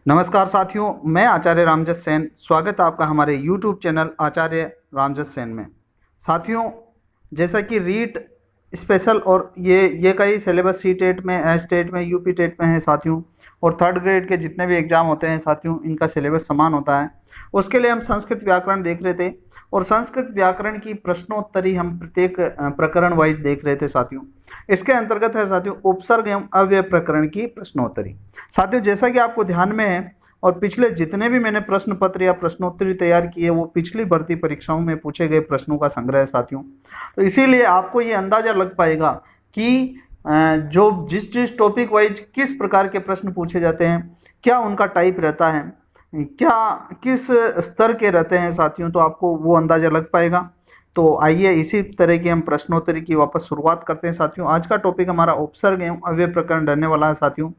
नमस्कार साथियों, मैं आचार्य रामजस सेन। स्वागत है आपका हमारे YouTube चैनल आचार्य रामजस सेन में। साथियों, जैसा कि रीट स्पेशल और ये कई सिलेबस सी टेट में, एच टेट में, यूपी टेट में है साथियों, और थर्ड ग्रेड के जितने भी एग्ज़ाम होते हैं साथियों, इनका सिलेबस समान होता है। उसके लिए हम संस्कृत व्याकरण देख रहे थे और संस्कृत व्याकरण की प्रश्नोत्तरी हम प्रत्येक प्रकरण वाइज देख रहे थे साथियों। इसके अंतर्गत है साथियों उपसर्ग एवं अव्यय प्रकरण की प्रश्नोत्तरी। साथियों, जैसा कि आपको ध्यान में है और पिछले जितने भी मैंने प्रश्न पत्र या प्रश्नोत्तरी तैयार किए वो पिछली भर्ती परीक्षाओं में पूछे गए प्रश्नों का संग्रह है साथियों। तो इसीलिए आपको ये अंदाजा लग पाएगा कि जो जिस टॉपिक वाइज किस प्रकार के प्रश्न पूछे जाते हैं, क्या उनका टाइप रहता है, क्या किस स्तर के रहते हैं साथियों, तो आपको वो अंदाजा लग पाएगा। तो आइए इसी तरह की हम प्रश्नोत्तरी की वापस शुरुआत करते हैं साथियों। आज का टॉपिक हमारा उपसर्ग एवं अव्यय प्रकरण रहने वाला है साथियों।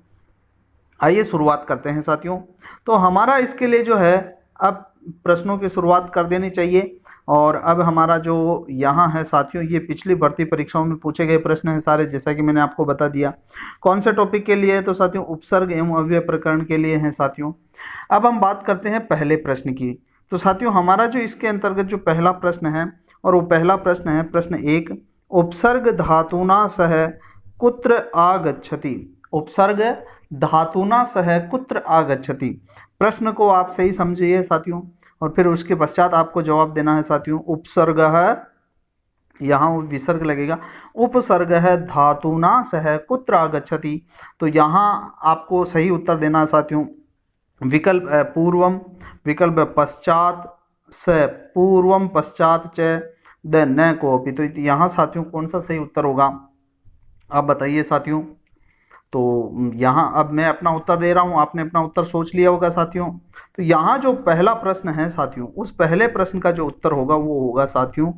आइए शुरुआत करते हैं साथियों। तो हमारा इसके लिए जो है अब प्रश्नों की शुरुआत कर देनी चाहिए। और अब हमारा जो यहाँ है साथियों, ये पिछली भर्ती परीक्षाओं में पूछे गए प्रश्न हैं सारे, जैसा कि मैंने आपको बता दिया। कौन से टॉपिक के लिए है तो साथियों उपसर्ग एवं अव्यय प्रकरण के लिए हैं साथियों। अब हम बात करते हैं पहले प्रश्न की। तो साथियों हमारा जो इसके अंतर्गत जो पहला प्रश्न है, और वो पहला प्रश्न है प्रश्न 1, उपसर्ग धातुना सह कुत्र आगच्छति। उपसर्ग धातुना सह कुत्र आगच्छति। प्रश्न को आप सही समझिए साथियों, और फिर उसके पश्चात आपको जवाब देना है साथियों। उपसर्ग है, यहाँ विसर्ग लगेगा, उपसर्ग है धातुना सह कुत्र आगच्छति। तो यहाँ आपको सही उत्तर देना है साथियों। विकल्प पूर्वम, विकल्प पश्चात, स पूर्वम पश्चात च, द न कोपि। तो यहाँ साथियों कौन सा सही उत्तर होगा, आप बताइए साथियों। तो यहाँ अब मैं अपना उत्तर दे रहा हूँ, आपने अपना उत्तर सोच लिया होगा साथियों। तो यहाँ जो पहला प्रश्न है साथियों, उस पहले प्रश्न का जो उत्तर होगा वो होगा साथियों,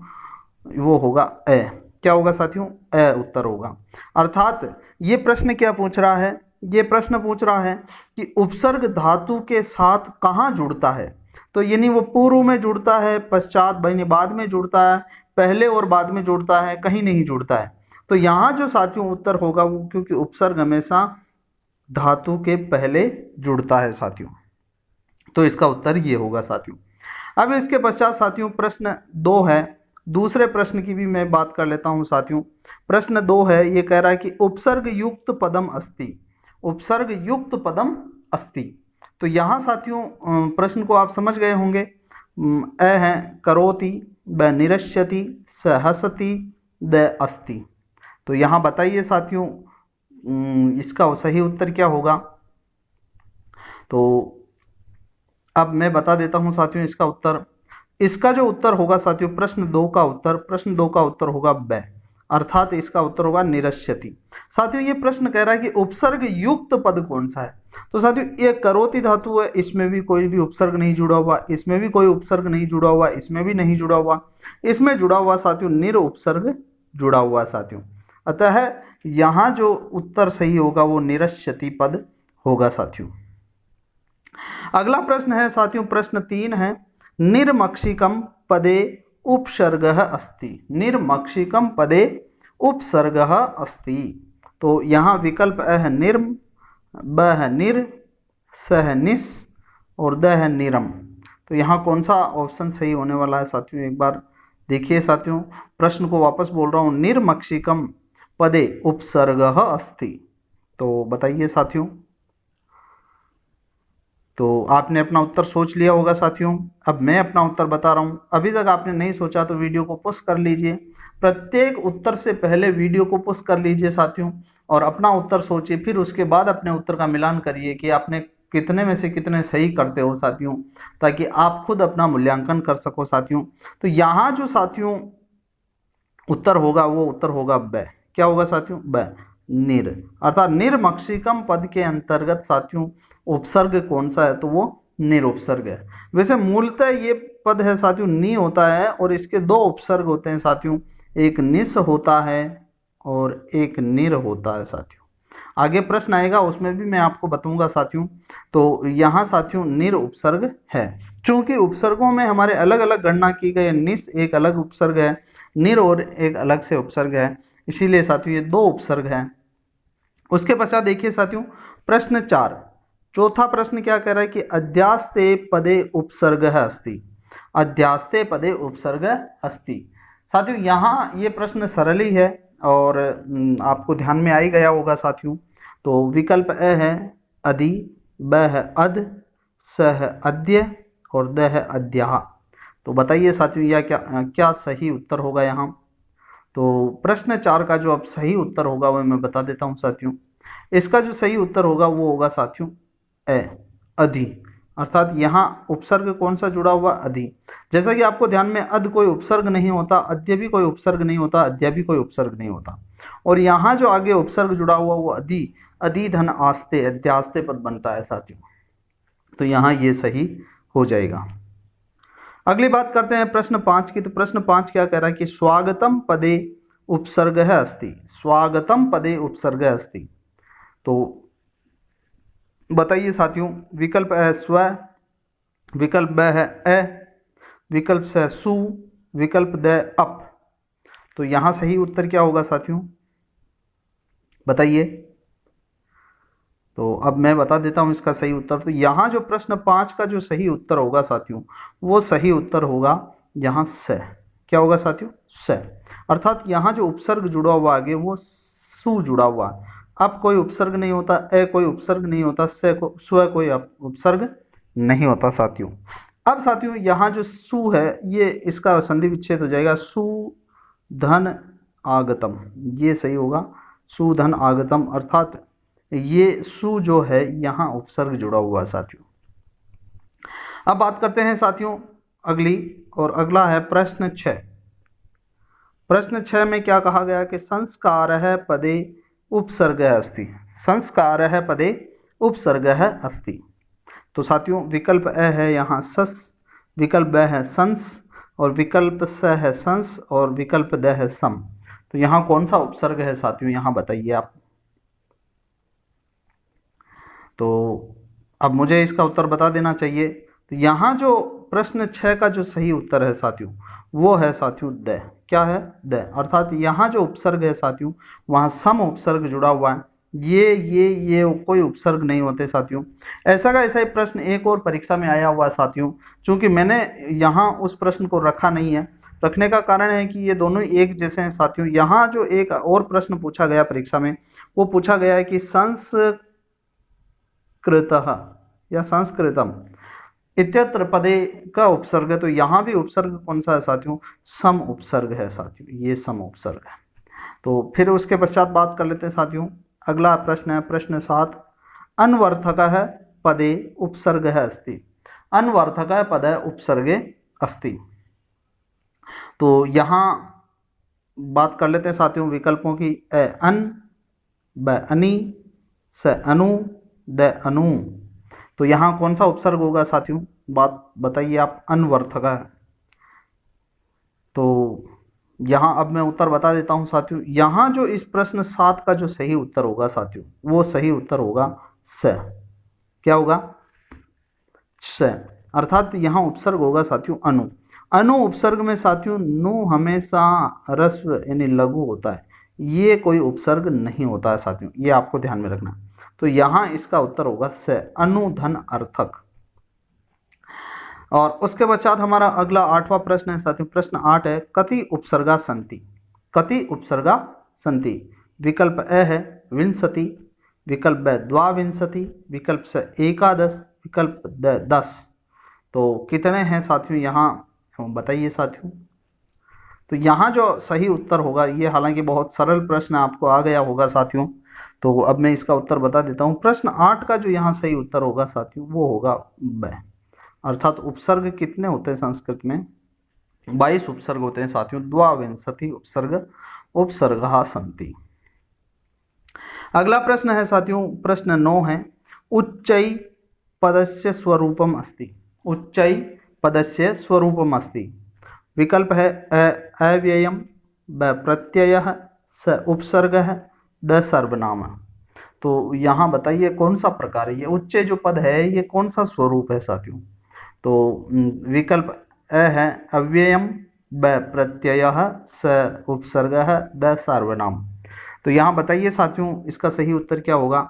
वो होगा ए। क्या होगा साथियों, ए उत्तर होगा। अर्थात ये प्रश्न क्या पूछ रहा है, ये प्रश्न पूछ रहा है कि उपसर्ग धातु के साथ कहाँ जुड़ता है। तो यानी वो पूर्व में जुड़ता है, पश्चात बाद में जुड़ता है, पहले और बाद में जुड़ता है, कहीं नहीं जुड़ता है। तो यहाँ जो साथियों उत्तर होगा वो, क्योंकि उपसर्ग हमेशा धातु के पहले जुड़ता है साथियों, तो इसका उत्तर ये होगा साथियों। अब इसके पश्चात साथियों प्रश्न 2 है। दूसरे प्रश्न की भी मैं बात कर लेता हूँ साथियों। प्रश्न 2 है, ये कह रहा है कि उपसर्ग युक्त पदम अस्ति। उपसर्ग युक्त पदम अस्ति। तो यहाँ साथियों प्रश्न को आप समझ गए होंगे। अ है करोति, ब निरस्यति, स हसति, द अस्ति। तो यहाँ बताइए साथियों इसका सही उत्तर क्या होगा। तो अब मैं बता देता हूँ साथियों इसका उत्तर। इसका जो उत्तर होगा साथियों प्रश्न 2 का उत्तर, प्रश्न 2 का उत्तर होगा ब, अर्थात इसका उत्तर होगा निरस्यति। साथियों ये प्रश्न कह रहा है कि उपसर्ग युक्त पद कौन सा है। तो साथियों ये करोति धातु है, इसमें भी कोई भी उपसर्ग नहीं जुड़ा हुआ, इसमें भी कोई उपसर्ग नहीं जुड़ा हुआ, इसमें भी नहीं जुड़ा हुआ, इसमें जुड़ा हुआ साथियों निर उपसर्ग जुड़ा हुआ साथियों। अतः यहाँ जो उत्तर सही होगा वो निरस्यति पद होगा साथियों। अगला प्रश्न है साथियों प्रश्न 3 है, निर्मक्षिकम पदे उपसर्गः अस्ति। निर्मक्षिकम पदे उपसर्गः अस्ति। तो यहाँ विकल्प अ है निर्म, ब है निर, स है निस और द है निरम। तो यहाँ कौन सा ऑप्शन सही होने वाला है साथियों, एक बार देखिए साथियों। प्रश्न को वापस बोल रहा हूँ, निर्मक्षिकम पदे उपसर्गः अस्ति। तो बताइए साथियों। तो आपने अपना उत्तर सोच लिया होगा साथियों। अब मैं अपना उत्तर बता रहा हूँ। अभी तक आपने नहीं सोचा तो वीडियो को पुश कर लीजिए। प्रत्येक उत्तर से पहले वीडियो को पुश कर लीजिए साथियों, और अपना उत्तर सोचिए। फिर उसके बाद अपने उत्तर का मिलान करिए कि आपने कितने में से कितने सही करते हो साथियों, ताकि आप खुद अपना मूल्यांकन कर सको साथियों। तो यहाँ जो साथियों उत्तर होगा वो उत्तर होगा ब। क्या होगा साथियों, ब, निर। अर्थात निर्मक्षिकम पद के अंतर्गत साथियों उपसर्ग कौन सा है, तो वो निरुपसर्ग है। वैसे मूलतः ये पद है साथियों नी होता है, और इसके 2 उपसर्ग होते हैं साथियों, एक निस होता है और एक निर होता है साथियों। आगे प्रश्न आएगा उसमें भी मैं आपको बताऊंगा साथियों। तो यहाँ साथियों निर उपसर्ग है। चूंकि उपसर्गों में हमारे अलग अलग गणना की गई है, निस एक अलग उपसर्ग है, निर और एक अलग से उपसर्ग है, इसीलिए साथियों ये 2 उपसर्ग हैं। उसके पश्चात देखिए साथियों प्रश्न 4, चौथा प्रश्न क्या कह रहा है कि अध्यास्ते पदे उपसर्गः अस्ति, अध्यास्ते पदे उपसर्गः अस्ति। साथियों यहाँ ये प्रश्न सरल ही है और आपको ध्यान में आ ही गया होगा साथियों। तो विकल्प ए है अधि, ब है अध, स है अद्य और द है अद्याः। तो बताइए साथियों यह क्या सही उत्तर होगा यहाँ। तो प्रश्न 4 का जो अब सही उत्तर होगा वह मैं बता देता हूँ साथियों। इसका जो सही उत्तर होगा वो होगा साथियों ए अधि, अर्थात यहाँ उपसर्ग कौन सा जुड़ा हुआ, अधि। जैसा कि आपको ध्यान में अध कोई उपसर्ग नहीं होता, अद्य भी कोई उपसर्ग नहीं होता, अद्या भी कोई उपसर्ग नहीं होता, और यहाँ जो आगे उपसर्ग जुड़ा हुआ वो अधि, अधि धन आस्ते, अध्यास्ते पद बनता है साथियों। तो यहाँ ये सही हो जाएगा। अगली बात करते हैं प्रश्न 5 की। तो प्रश्न 5 क्या कह रहा है कि स्वागतम पदे उपसर्गः अस्ति, स्वागतम पदे उपसर्गः अस्ति। तो बताइए साथियों, विकल्प है स्व, विकल्प ब है अ, विकल्प से सु, विकल्प द अप। तो यहाँ सही उत्तर क्या होगा साथियों, बताइए। तो अब मैं बता देता हूँ इसका सही उत्तर। तो यहाँ जो प्रश्न 5 का जो सही उत्तर होगा साथियों, वो सही उत्तर होगा यहाँ स। क्या होगा साथियों, स। अर्थात यहाँ जो उपसर्ग जुड़ा हुआ आगे वो सु जुड़ा हुआ। अब कोई उपसर्ग नहीं होता, ए कोई उपसर्ग नहीं होता, स्व कोई उपसर्ग नहीं होता साथियों। अब साथियों यहाँ जो सु है ये इसका संधि विच्छेद हो जाएगा, सु धन आगतम, ये सही होगा, सु धन आगतम। अर्थात ये सु जो है यहाँ उपसर्ग जुड़ा हुआ है साथियों। अब बात करते हैं साथियों अगली, और अगला है प्रश्न 6। प्रश्न 6 में क्या कहा गया कि संस्कारः पदे उपसर्गः अस्ति, संस्कारः पदे उपसर्गः अस्ति। तो साथियों विकल्प ए है यहाँ सस, विकल्प ब है संस, और विकल्प स है संस, और विकल्प द है सम। तो यहाँ कौन सा उपसर्ग है साथियों, यहाँ बताइए आप। तो अब मुझे इसका उत्तर बता देना चाहिए। तो यहाँ जो प्रश्न 6 का जो सही उत्तर है साथियों वो है साथियों द। क्या है, द। अर्थात यहाँ जो उपसर्ग है साथियों वहाँ सम उपसर्ग जुड़ा हुआ है, ये कोई उपसर्ग नहीं होते साथियों। ऐसा का ऐसा ही प्रश्न एक और परीक्षा में आया हुआ है साथियों। चूँकि मैंने यहाँ उस प्रश्न को रखा नहीं है, रखने का कारण है कि ये दोनों एक जैसे हैं साथियों। यहाँ जो एक और प्रश्न पूछा गया परीक्षा में वो पूछा गया है कि संस्कृतः या संस्कृतम इत्यत्र पदे का उपसर्ग है। तो यहाँ भी उपसर्ग कौन सा है साथियों, सम उपसर्ग है साथियों, ये सम उपसर्ग है। तो फिर उसके पश्चात बात कर लेते हैं साथियों। अगला प्रश्न है प्रश्न 7, अन्वर्थकः पदे उपसर्गः अस्ति, अन्वर्थकः पदे उपसर्गे अस्ति। तो यहाँ बात कर लेते हैं साथियों विकल्पों की। अन, ब अनि, स अनु, द अनु। तो यहाँ कौन सा उपसर्ग होगा साथियों, बात बताइए आप। अन्वर्थक है। तो यहाँ अब मैं उत्तर बता देता हूँ साथियों। यहाँ जो इस प्रश्न 7 का जो सही उत्तर होगा साथियों वो सही उत्तर होगा स। क्या होगा, स। अर्थात यहाँ उपसर्ग होगा साथियों अनु। अनु उपसर्ग में साथियों नु हमेशा ह्रस्व यानी लघु होता है, ये कोई उपसर्ग नहीं होता है साथियों, ये आपको ध्यान में रखना। तो यहाँ इसका उत्तर होगा स, अनुधन अर्थक। और उसके पश्चात हमारा अगला 8वां प्रश्न है साथियों। प्रश्न 8 है कति उपसर्गा संति, कति उपसर्गा संति। विकल्प ए है विंशति, विकल्प ब द्वाविंशति, विकल्प से एकादश, विकल्प द 10। तो कितने हैं साथियों यहाँ बताइए साथियों। तो यहाँ जो सही उत्तर होगा, ये हालांकि बहुत सरल प्रश्न आपको आ गया होगा साथियों, तो अब मैं इसका उत्तर बता देता हूँ। प्रश्न 8 का जो यहाँ सही उत्तर होगा साथियों वो होगा ब। अर्थात उपसर्ग कितने होते हैं संस्कृत में, 22 उपसर्ग होते हैं साथियों। द्वाविंशति उपसर्गः सन्ति। अगला प्रश्न है साथियों प्रश्न 9 है उच्चै पदस्य स्वरूपम अस्ति, उच्चै पदस्य स्वरूपम अस्ति। विकल्प है अव्ययम, ब प्रत्ययः, स उपसर्गः, द सर्वनाम। तो यहाँ बताइए कौन सा प्रकार है ये उच्च जो पद है ये कौन सा स्वरूप है साथियों। तो विकल्प अ है अव्ययम, ब प्रत्ययः, स उपसर्गः, द सर्वनाम। तो यहाँ बताइए साथियों इसका सही उत्तर क्या होगा।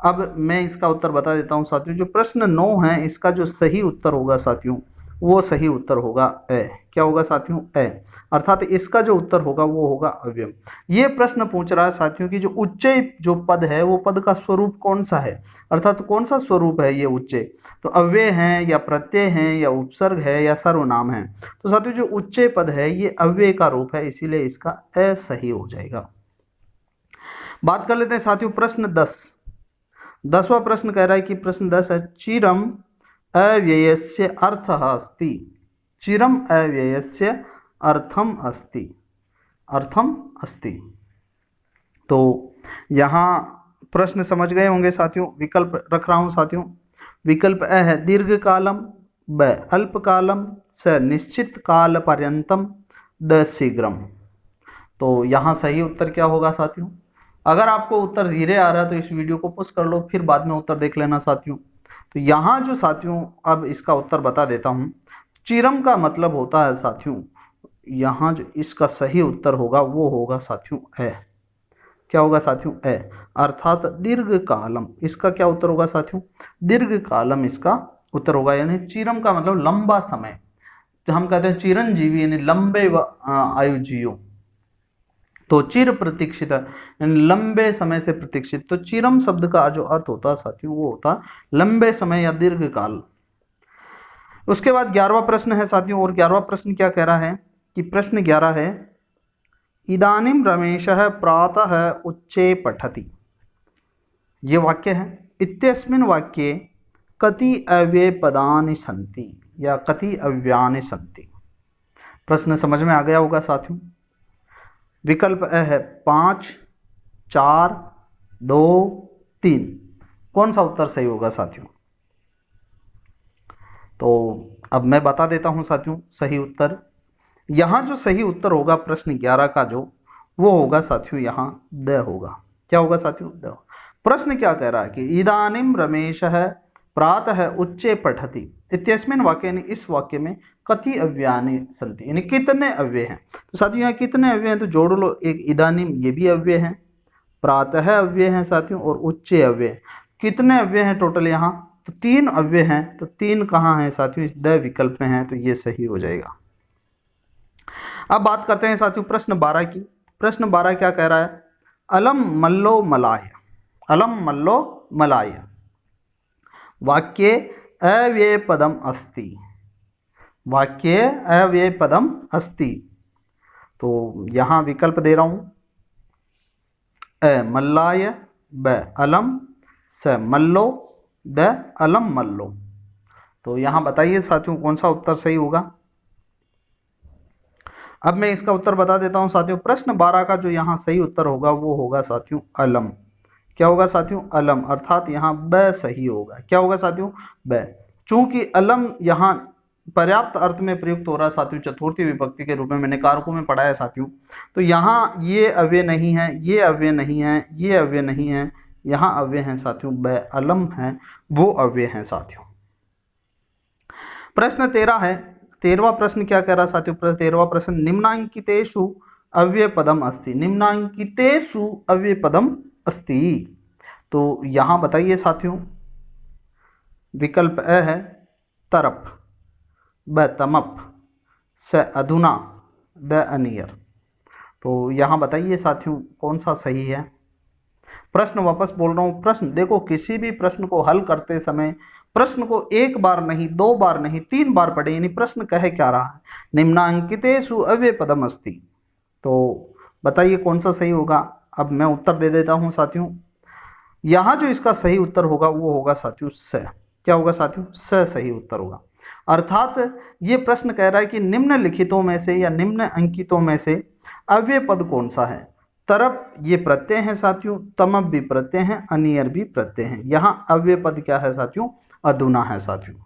अब मैं इसका उत्तर बता देता हूँ साथियों। जो प्रश्न 9 है इसका जो सही उत्तर होगा साथियों, वो सही उत्तर होगा ए। क्या होगा साथियों? ए। अर्थात इसका जो उत्तर होगा वो होगा अव्यय। ये प्रश्न पूछ रहा है साथियों कि जो उच्चय जो पद है वो पद का स्वरूप कौन सा है, अर्थात कौन सा स्वरूप है ये उच्चय। तो अव्यय है या प्रत्यय है या उपसर्ग है या सर्वनाम है। तो साथियों जो उच्चय पद है ये अव्यय का रूप है, इसीलिए इसका ए सही हो जाएगा। बात कर लेते हैं साथियों प्रश्न 10। 10वां प्रश्न कह रहा है कि प्रश्न 10 है चिरम अव्ययस्य अर्थः अस्ति। चिरम अव्ययस्य अर्थम अस्ति। अर्थम अस्ति। तो यहाँ प्रश्न समझ गए होंगे साथियों। विकल्प रख रहा हूँ साथियों। विकल्प ए है दीर्घ कालम, ब अल्पकालम, स निश्चित काल पर्यंतम, द शीघ्रम। तो यहाँ सही उत्तर क्या होगा साथियों? अगर आपको उत्तर धीरे आ रहा है तो इस वीडियो को पॉज कर लो, फिर बाद में उत्तर देख लेना साथियों। तो यहाँ जो साथियों अब इसका उत्तर बता देता हूँ। चिरम का मतलब होता है साथियों, यहाँ जो इसका सही उत्तर होगा वो होगा साथियों ए। क्या होगा साथियों? ए। अर्थात दीर्घ कालम, इसका क्या उत्तर होगा साथियों? दीर्घ कालम इसका उत्तर होगा। यानी चिरम का मतलब लंबा समय, जो हम कहते हैं चिरंजीवी यानी लंबे आयु जियो। तो चिर प्रतीक्षित यानी लंबे समय से प्रतीक्षित। तो चिरम शब्द का जो अर्थ होता है साथियों वो होता है लंबे समय या दीर्घ काल। उसके बाद 11वां प्रश्न है साथियों। और 11वां प्रश्न क्या कह रहा है कि प्रश्न 11 है इदानीं रमेशः प्रातः उच्चे पठति। ये वाक्य है। इत्यस्मिन् वाक्ये कति अव्ययपदानि सन्ति या कति अव्ययानि सन्ति। प्रश्न समझ में आ गया होगा साथियों। विकल्प ए है 5, 4, 2, 3। कौन सा उत्तर सही होगा साथियों? तो अब मैं बता देता हूं साथियों सही उत्तर। यहाँ जो सही उत्तर होगा प्रश्न 11 का जो वो होगा साथियों यहाँ द होगा। क्या होगा साथियों? द। प्रश्न क्या कह रहा है कि इदानीं रमेशः प्रातः उच्चे पठति इत्यस्मिन् वाक्ये, यानी इस वाक्य में कति अव्ययानि सन्ति, यानी कितने अव्यय हैं। तो साथियों यहाँ कितने अव्यय हैं तो जोड़ लो। एक इदानीं ये भी अव्यय है, प्रातः अव्यय है साथियों, और उच्चे अव्यय। कितने अव्यय हैं टोटल यहाँ? तो 3 अव्यय हैं। तो 3 कहाँ हैं साथियों? इस द विकल्प में हैं, तो ये सही हो जाएगा। अब बात करते हैं साथियों प्रश्न 12 की। प्रश्न 12 क्या कह रहा है? अलम मल्लो मलाय। अलम मल्लो मलाय वाक्ये अव्यय पदम अस्ति। वाक्ये अव्यय पदम अस्ति। तो यहाँ विकल्प दे रहा हूँ अ मल्लाय, ब अलम, स मल्लो, द अलम मल्लो। तो यहाँ बताइए साथियों कौन सा उत्तर सही होगा? अब मैं इसका उत्तर बता देता हूँ साथियों। प्रश्न 12 का जो यहाँ सही उत्तर होगा वो होगा साथियों अलम। क्या होगा साथियों? अलम। अर्थात यहाँ ब सही होगा। क्या होगा साथियों? ब। चूंकि अलम यहाँ पर्याप्त अर्थ में प्रयुक्त हो रहा है साथियों चतुर्थी विभक्ति के रूप में, मैंने कारकों में पढ़ा है साथियों। तो यहाँ ये अव्यय नहीं है, ये अव्यय नहीं है, ये अव्यय नहीं है, यहाँ अव्यय हैं साथियों ब अलम है वो अव्यय हैं साथियों। प्रश्न 13 है। 13वां प्रश्न क्या कह रहा है साथियों? 13वां प्रश्न निम्नांकितेषु अव्यय पदम अस्ति। निम्नांकितेषु अव्यय पदम अस्ति। तो यहाँ बताइए साथियों। विकल्प ए है तरप, ब तमप, स अधुना, द अनियर। तो यहाँ बताइए साथियों कौन सा सही है? प्रश्न वापस बोल रहा हूँ। प्रश्न देखो, किसी भी प्रश्न को हल करते समय प्रश्न को एक बार नहीं, 2 बार नहीं, 3 बार पढ़े। यानी प्रश्न कहे क्या रहा है? निम्नांकितेषु अव्यय पदम अस्ति। तो बताइए कौन सा सही होगा? अब मैं उत्तर दे देता हूं साथियों। यहाँ जो इसका सही उत्तर होगा वो होगा साथियों स। क्या होगा साथियों? स सही उत्तर होगा। अर्थात ये प्रश्न कह रहा है कि निम्नलिखितों में से या निम्न अंकितों में से अव्यय पद कौन सा है? तरप ये प्रत्यय है साथियों, तमप भी प्रत्यय है, अनियर भी प्रत्यय है। यहाँ अव्यय पद क्या है साथियों? अधुना है साथियों।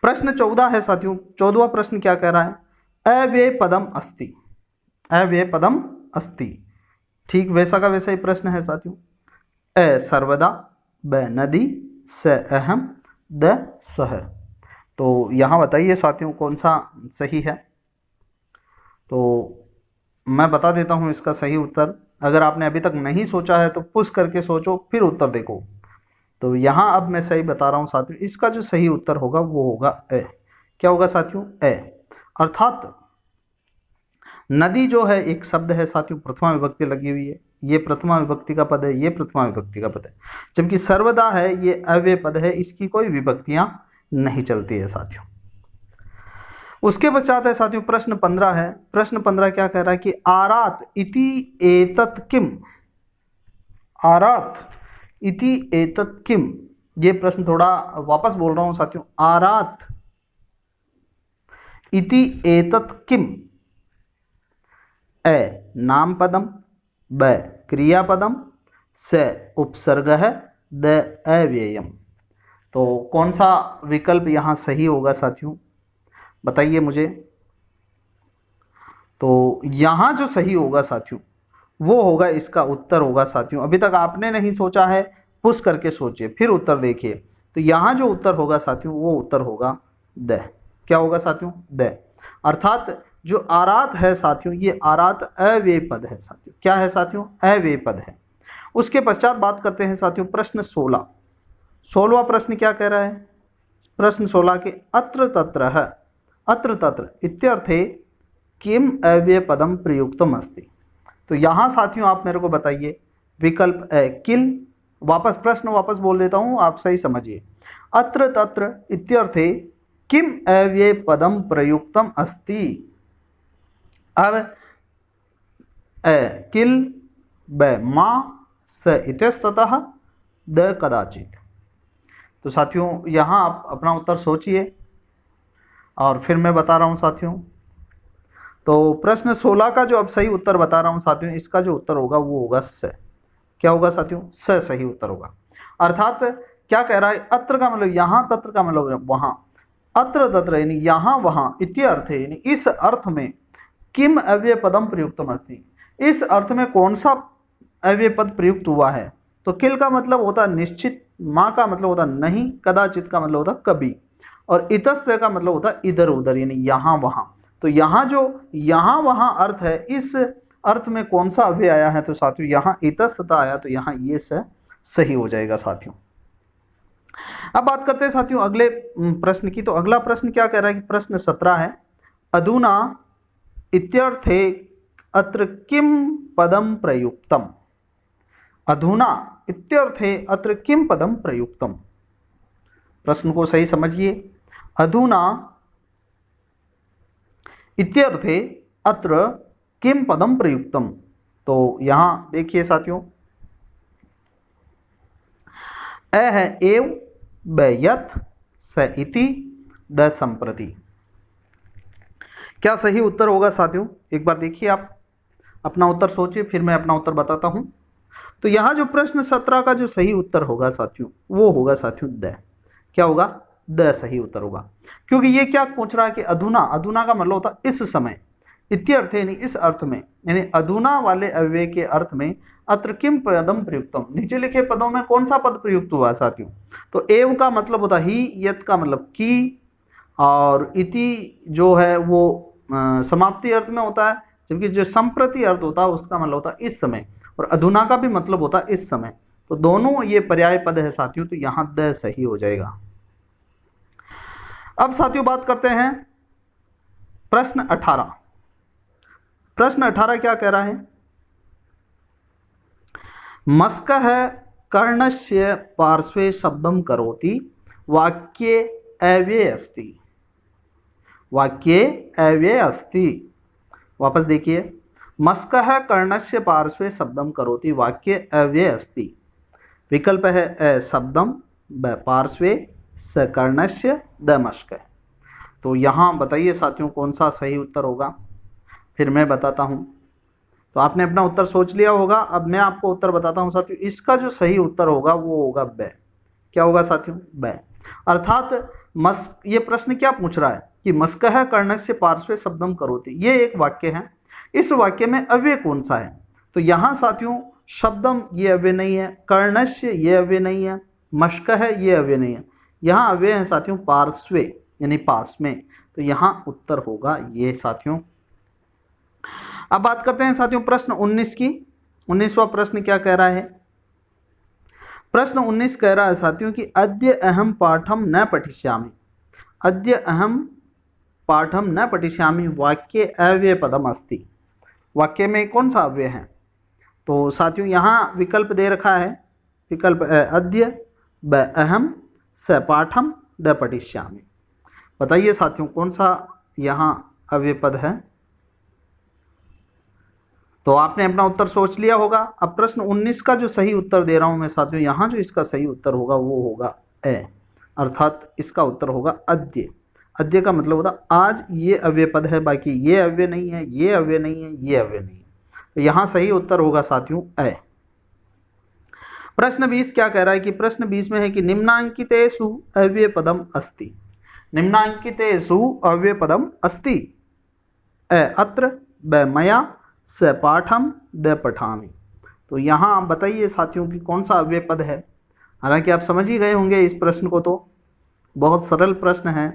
प्रश्न 14 है साथियों। 14वां प्रश्न क्या कह रहा है? अव्यय पदम अस्ति। अव्यय पदम अस्ति। ठीक वैसा का वैसा ही प्रश्न है साथियों। अ सर्वदा, ब नदी, स अहम, द सह। तो यहाँ बताइए साथियों कौन सा सही है? तो मैं बता देता हूँ इसका सही उत्तर। अगर आपने अभी तक नहीं सोचा है तो पुश करके सोचो, फिर उत्तर देखो। तो यहाँ अब मैं सही बता रहा हूँ साथियों, इसका जो सही उत्तर होगा वो होगा ए। क्या होगा साथियों? ए। अर्थात नदी जो है एक शब्द है साथियों, प्रथमा विभक्ति लगी हुई है, ये प्रथमा विभक्ति का पद है, ये प्रथमा विभक्ति का पद है। जबकि सर्वदा है ये अव्यय पद है, इसकी कोई विभक्तियां नहीं चलती है साथियों। उसके पश्चात है साथियों प्रश्न 15 है। प्रश्न 15 क्या कह रहा है कि आरात इति एतत् किम। आरात इति एतत् किम, ये प्रश्न थोड़ा वापस बोल रहा हूं साथियों। आरात इति एतत् किम। ए नाम पदम, ब क्रियापदम, स उपसर्ग है, द अव्ययम। तो कौन सा विकल्प यहाँ सही होगा साथियों, बताइए मुझे। तो यहाँ जो सही होगा साथियों वो होगा, इसका उत्तर होगा साथियों, अभी तक आपने नहीं सोचा है, पुश करके सोचिए फिर उत्तर देखिए। तो यहाँ जो उत्तर होगा साथियों वो उत्तर होगा द। क्या होगा साथियों? द। अर्थात जो आरात है साथियों, ये आरात अव्यय पद है साथियों। क्या है साथियों? अव्यय पद है। उसके पश्चात बात करते हैं साथियों प्रश्न 16। 16वां प्रश्न क्या कह रहा है? प्रश्न 16 के अत्र तत्र है, अत्र तत्र इत्यर्थे किम अव्यय पदम प्रयुक्तम अस्ति। तो यहाँ साथियों आप मेरे को बताइए विकल्प ए किल। वापस प्रश्न वापस बोल देता हूँ, आप सही समझिए। अत्र तत्र इत्यर्थे किम अव्यय पदम प्रयुक्तम अस्ति। अब ए किल, ब मा, स इतस्ततः, द कदाचित। तो साथियों यहाँ आप अपना उत्तर सोचिए और फिर मैं बता रहा हूँ साथियों। तो प्रश्न 16 का जो अब सही उत्तर बता रहा हूँ साथियों, इसका जो उत्तर होगा वो होगा स। क्या होगा साथियों? स सही उत्तर होगा। अर्थात क्या कह रहा है? अत्र का मतलब यहाँ, तत्र का मतलब वहाँ। अत्र तत्र यानी यहाँ वहाँ, इत्यर्थ यानी इस अर्थ में, किम अव्यय पदम प्रयुक्तम अस्ति, इस अर्थ में कौन सा अव्यय पद प्रयुक्त हुआ है। तो किल का मतलब होता निश्चित, माँ का मतलब होता नहीं, कदाचित का मतलब होता कभी, और इतस्य का मतलब होता इधर उधर यानी यहाँ वहाँ। तो यहाँ जो यहाँ वहाँ अर्थ है, इस अर्थ में कौन सा अव्यय आया है? तो साथियों यहाँ इतस्तता आया, तो यहाँ ये सही हो जाएगा साथियों। अब बात करते हैं साथियों अगले प्रश्न की। तो अगला प्रश्न क्या कह रहा है कि प्रश्न 17 है। अधुना इत्यर्थे अत्र किम पदम प्रयुक्तम। अधुना इत्यर्थे अत्र किम पदम प्रयुक्तम। प्रश्न को सही समझिए। अधुना इत्यर्थे अत्र किम पदम प्रयुक्तम। तो यहां देखिए साथियों, अ है एव, ब यथ, स इति, द संप्रति। क्या सही उत्तर होगा साथियों? एक बार देखिए, आप अपना उत्तर सोचिए, फिर मैं अपना उत्तर बताता हूं। तो यहां जो प्रश्न 17 का जो सही उत्तर होगा साथियों वो होगा साथियों द। क्या होगा? द सही उत्तर होगा। क्योंकि ये क्या पूछ रहा है कि अधुना, अधुना का मतलब होता इस समय, इत्यर्थ यानी इस अर्थ में, यानी अधुना वाले अव्यय के अर्थ में अत्र किम पदम प्रयुक्तम, नीचे लिखे पदों में कौन सा पद प्रयुक्त हुआ साथियों? तो एव का मतलब होता ही, यत का मतलब की, और इति जो है वो समाप्ति अर्थ में होता है, जबकि जो संप्रति अर्थ होता है उसका मतलब होता है इस समय, और अधुना का भी मतलब होता है इस समय। तो दोनों ये पर्याय पद है साथियों, तो यहाँ द सही हो जाएगा। अब साथियों बात करते हैं प्रश्न 18। प्रश्न 18 क्या कह रहा है? मस्कः कर्णस्य पार्श्वे शब्दं करोति, वाक्ये अव्यय अस्ति। वाक्ये अव्यय अस्ति। वापस देखिए, मस्कः कर्णस्य पार्श्वे शब्दं करोति, वाक्ये अव्यय अस्ति। विकल्प है अ शब्दम, ब पार्श्वे, स कर्णस्य, द मस्कः। तो यहाँ बताइए साथियों कौन सा सही उत्तर होगा, फिर मैं बताता हूँ। तो आपने अपना उत्तर सोच लिया होगा, अब मैं आपको उत्तर बताता हूँ साथियों। इसका जो सही उत्तर होगा वो होगा ब। क्या होगा साथियों? ब। अर्थात ये प्रश्न क्या पूछ रहा है कि मस्कः कर्णस्य पार्श्वे शब्दम करोति, ये एक वाक्य है, इस वाक्य में अव्यय कौन सा है? तो यहाँ साथियों शब्दम ये अव्यय नहीं है, कर्णस्य ये अव्यय नहीं है, मस्कः ये अव्यय नहीं है, यहाँ अव्यय है साथियों पार्श्वे यानी पास में। तो यहाँ उत्तर होगा ये साथियों। अब बात करते हैं साथियों प्रश्न 19 की। 19वां प्रश्न क्या कह रहा है? प्रश्न 19 कह रहा है साथियों कि अद्य अहम पाठम न पठिष्यामि। अद्य अहम पाठम न पठिष्यामि वाक्ये अव्यय पदम अस्ति। वाक्य में कौन सा अव्यय है? तो साथियों यहाँ विकल्प दे रखा है, विकल्प अद्य ब अहम स पाठम द पठिष्यामि। बताइए साथियों कौन सा यहाँ अव्यय पद है? तो आपने अपना उत्तर सोच लिया होगा। अब प्रश्न 19 का जो सही उत्तर दे रहा हूं मैं साथियों, यहाँ जो इसका सही उत्तर होगा वो होगा ए, अर्थात इसका उत्तर होगा अद्य। अद्य का मतलब होता आज, ये अव्यय पद है, बाकी ये अव्यय नहीं है, ये अव्यय नहीं है, ये अव्यय नहीं है। तो यहाँ सही उत्तर होगा साथियों ए। प्रश्न 20 क्या कह रहा है कि प्रश्न 20 में है कि निम्नांकितेषु अव्यय पदम अस्ति। निम्नांकितेषु अव्यय पदम अस्ति अत्र ब मया स पाठम द पठामि। तो यहाँ आप बताइए साथियों कि कौन सा अव्यय पद है। हालांकि आप समझ ही गए होंगे इस प्रश्न को, तो बहुत सरल प्रश्न है,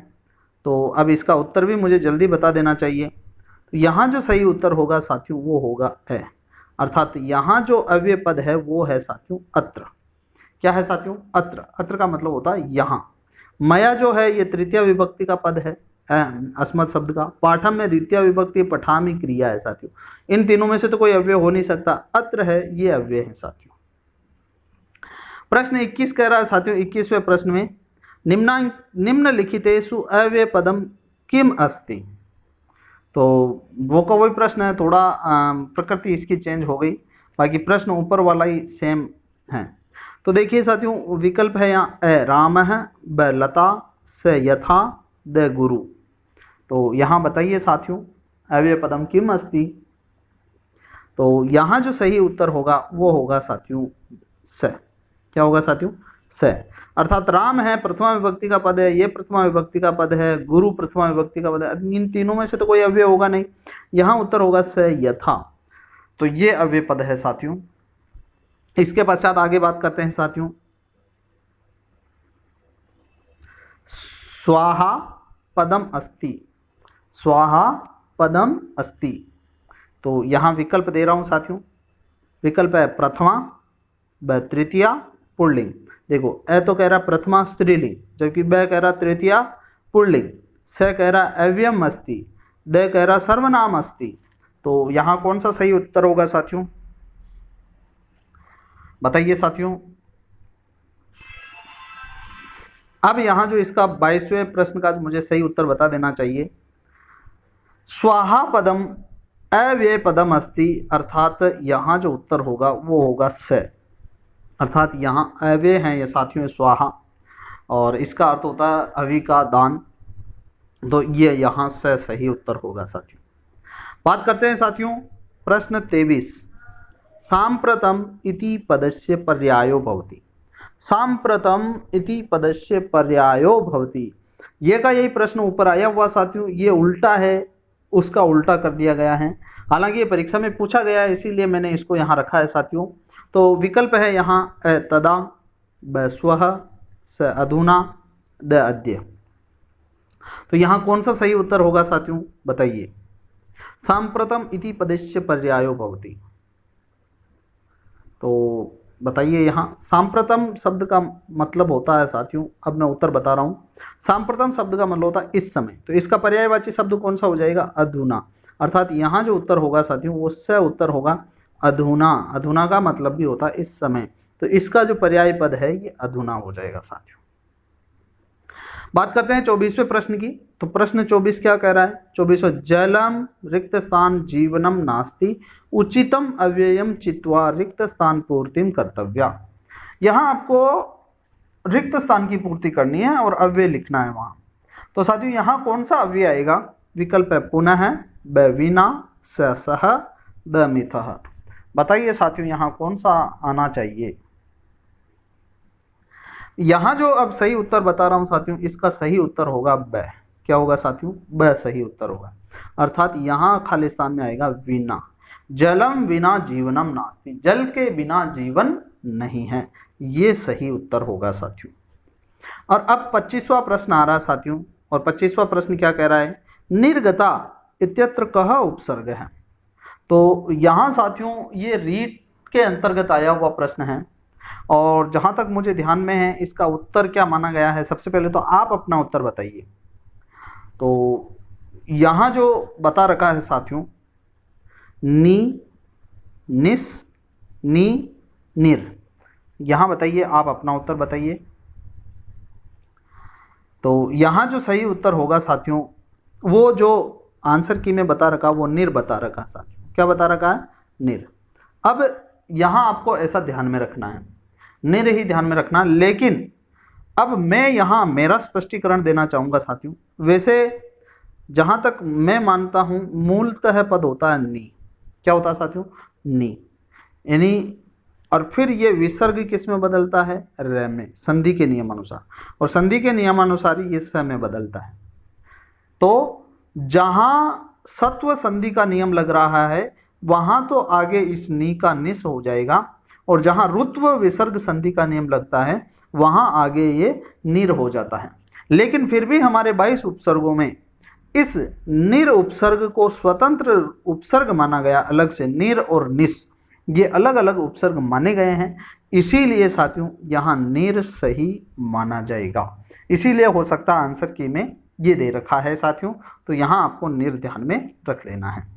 तो अब इसका उत्तर भी मुझे जल्दी बता देना चाहिए। तो यहाँ जो सही उत्तर होगा साथियों वो होगा है, अर्थात यहाँ जो अव्यय पद है वो है साथियों अत्र। क्या है साथियों? अत्र। अत्र का मतलब होता है यहाँ। मया जो है ये तृतीय विभक्ति का पद है अस्मत् शब्द का। पाठम में द्वितीय विभक्ति, पठामी क्रिया है साथियों। इन तीनों में से तो कोई अव्यय हो नहीं सकता, अत्र है ये अव्यय है साथियों। प्रश्न 21 कह रहा है साथियों, 21वें प्रश्न में निम्नलिखितेषु अव्यय पदम किम अस्ति। तो वो का वही प्रश्न है, थोड़ा प्रकृति इसकी चेंज हो गई, बाकी प्रश्न ऊपर वाला ही सेम है। तो देखिए साथियों विकल्प है यहाँ राम है, ब लता, स यथा, द गुरु। तो यहाँ बताइए साथियों अव्यय पदम किम अस्ति। तो यहाँ जो सही उत्तर होगा वो होगा साथियों स। क्या होगा साथियों? स। अर्थात राम है प्रथमा विभक्ति का पद है, ये प्रथमा विभक्ति का पद है, गुरु प्रथमा विभक्ति का पद है, इन तीनों में से तो कोई अव्यय होगा नहीं। यहाँ उत्तर होगा स यथा। तो ये अव्यय पद है साथियों। इसके पश्चात आगे बात करते हैं साथियों, स्वाहा पदम अस्ति। स्वाहा पदम अस्ति। तो यहाँ विकल्प दे रहा हूँ साथियों। विकल्प है प्रथमा, ब तृतीया, पुल्लिंग। देखो ए तो कह रहा प्रथमा स्त्रीलिंग, जबकि ब कह रहा तृतीया पुल्लिंग, स कह रहा अव्ययम अस्ति, द कह रहा सर्वनाम अस्ति। तो यहाँ कौन सा सही उत्तर होगा साथियों? बताइए साथियों। अब यहाँ जो इसका 22वें प्रश्न का मुझे सही उत्तर बता देना चाहिए। स्वाहा पदम अव्यय पदम अस्ति, अर्थात यहाँ जो उत्तर होगा वो होगा स। अर्थात यहाँ अव्यय हैं ये साथियों स्वाहा, और इसका अर्थ होता है अवि का दान। तो ये यहाँ से सही उत्तर होगा साथियों। बात करते हैं साथियों प्रश्न 23, सांप्रतम इति पदस्य पर्यायो भवति। सांप्रतम इति पदस्य पर्यायो भवति, ये का यही प्रश्न ऊपर आया हुआ साथियों। ये उल्टा है, उसका उल्टा कर दिया गया है। हालांकि ये परीक्षा में पूछा गया है इसीलिए मैंने इसको यहाँ रखा है साथियों। तो विकल्प है यहाँ तदा, ब स्वः, स अधुना, द अद्य। तो यहाँ कौन सा सही उत्तर होगा साथियों बताइए। सांप्रतम इति पदस्य पर्यायो भवति। तो बताइए यहाँ सांप्रतम शब्द का मतलब होता है साथियों, अब मैं उत्तर बता रहा हूँ। सांप्रतम शब्द का मतलब होता है इस समय, तो इसका पर्यायवाची शब्द कौन सा हो जाएगा? अधुना। अर्थात यहाँ जो उत्तर होगा साथियों वो उससे उत्तर होगा अधुना। अधुना का मतलब भी होता है इस समय, तो इसका जो पर्याय पद है ये अधुना हो जाएगा साथियों। बात करते हैं 24वें प्रश्न की। तो प्रश्न 24 क्या कह रहा है? 24 जलम रिक्त स्थान जीवनम नास्ति उचितम अव्ययम चित्वा रिक्त स्थान पूर्तिम कर्तव्या। यहाँ आपको रिक्त स्थान की पूर्ति करनी है और अव्यय लिखना है वहाँ। तो साथियों यहाँ कौन सा अव्यय आएगा? विकल्प है पुनः, ब विना, स सह, द मिथः। बताइए साथियों यहाँ कौन सा आना चाहिए? यहाँ जो अब सही उत्तर बता रहा हूँ साथियों, इसका सही उत्तर होगा ब। क्या होगा साथियों? ब सही उत्तर होगा। अर्थात यहाँ खाली स्थान में आएगा विना। जलम विना जीवनम नास्ति, जल के बिना जीवन नहीं है, ये सही उत्तर होगा साथियों। और अब 25वां प्रश्न आ रहा है साथियों, और 25वां प्रश्न क्या कह रहा है? निर्गता इत्यत्र कह उपसर्ग है। तो यहाँ साथियों ये रीट के अंतर्गत आया हुआ प्रश्न है और जहाँ तक मुझे ध्यान में है इसका उत्तर क्या माना गया है, सबसे पहले तो आप अपना उत्तर बताइए। तो यहाँ जो बता रखा है साथियों, नी, निस, नी, निर, यहाँ बताइए, आप अपना उत्तर बताइए। तो यहाँ जो सही उत्तर होगा साथियों, वो जो आंसर की में बता रखा वो निर बता रखा साथियों। क्या बता रखा है? निर। अब यहाँ आपको ऐसा ध्यान में रखना है, निर ही ध्यान में रखना, लेकिन अब मैं यहाँ मेरा स्पष्टीकरण देना चाहूँगा साथियों। वैसे जहाँ तक मैं मानता हूँ मूलतः पद होता है नी। क्या होता है साथियों? नी। यानी और फिर ये विसर्ग किस में बदलता है? र में, संधि के नियमानुसार, और संधि के नियमानुसार ही ये स में बदलता है। तो जहाँ सत्व संधि का नियम लग रहा है वहाँ तो आगे इस नी का निस हो जाएगा, और जहाँ रुत्व विसर्ग संधि का नियम लगता है वहाँ आगे ये निर हो जाता है। लेकिन फिर भी हमारे 22 उपसर्गों में इस निर उपसर्ग को स्वतंत्र उपसर्ग माना गया, अलग से। निर और निस ये अलग अलग उपसर्ग माने गए हैं, इसीलिए साथियों यहाँ निर सही माना जाएगा। इसीलिए हो सकता है आंसर की में ये दे रखा है साथियों, तो यहाँ आपको निर ध्यान में रख लेना है।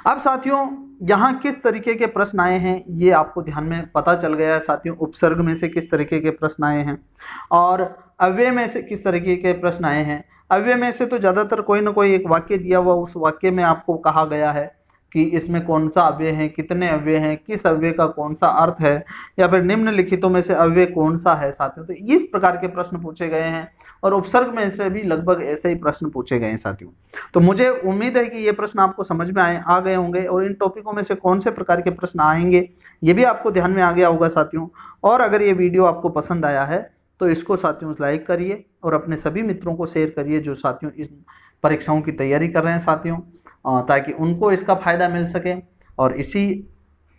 अब साथियों यहाँ किस तरीके के प्रश्न आए हैं ये आपको ध्यान में पता चल गया है साथियों। उपसर्ग में से किस तरीके के प्रश्न आए हैं और अव्यय में से किस तरीके के प्रश्न आए हैं। अव्यय में से तो ज़्यादातर कोई ना कोई एक वाक्य दिया हुआ, उस वाक्य में आपको कहा गया है कि इसमें कौन सा अव्यय है, कितने अव्यय हैं, किस अव्यय का कौन सा अर्थ है, या फिर निम्नलिखितों में से अव्यय कौन सा है साथियों। तो इस प्रकार के प्रश्न पूछे गए हैं और उपसर्ग में से भी लगभग ऐसे ही प्रश्न पूछे गए हैं साथियों। तो मुझे उम्मीद है कि ये प्रश्न आपको समझ में आ गए होंगे और इन टॉपिकों में से कौन से प्रकार के प्रश्न आएंगे ये भी आपको ध्यान में आ गया होगा साथियों। और अगर ये वीडियो आपको पसंद आया है तो इसको साथियों लाइक करिए और अपने सभी मित्रों को शेयर करिए जो साथियों इस परीक्षाओं की तैयारी कर रहे हैं साथियों, ताकि उनको इसका फ़ायदा मिल सके। और इसी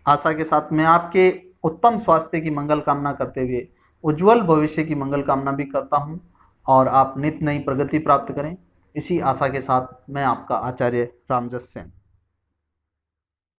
आशा के साथ मैं आपके उत्तम स्वास्थ्य की मंगल कामना करते हुए उज्जवल भविष्य की मंगल कामना भी करता हूं और आप नित्य नई प्रगति प्राप्त करें। इसी आशा के साथ मैं आपका आचार्य रामजस सेन।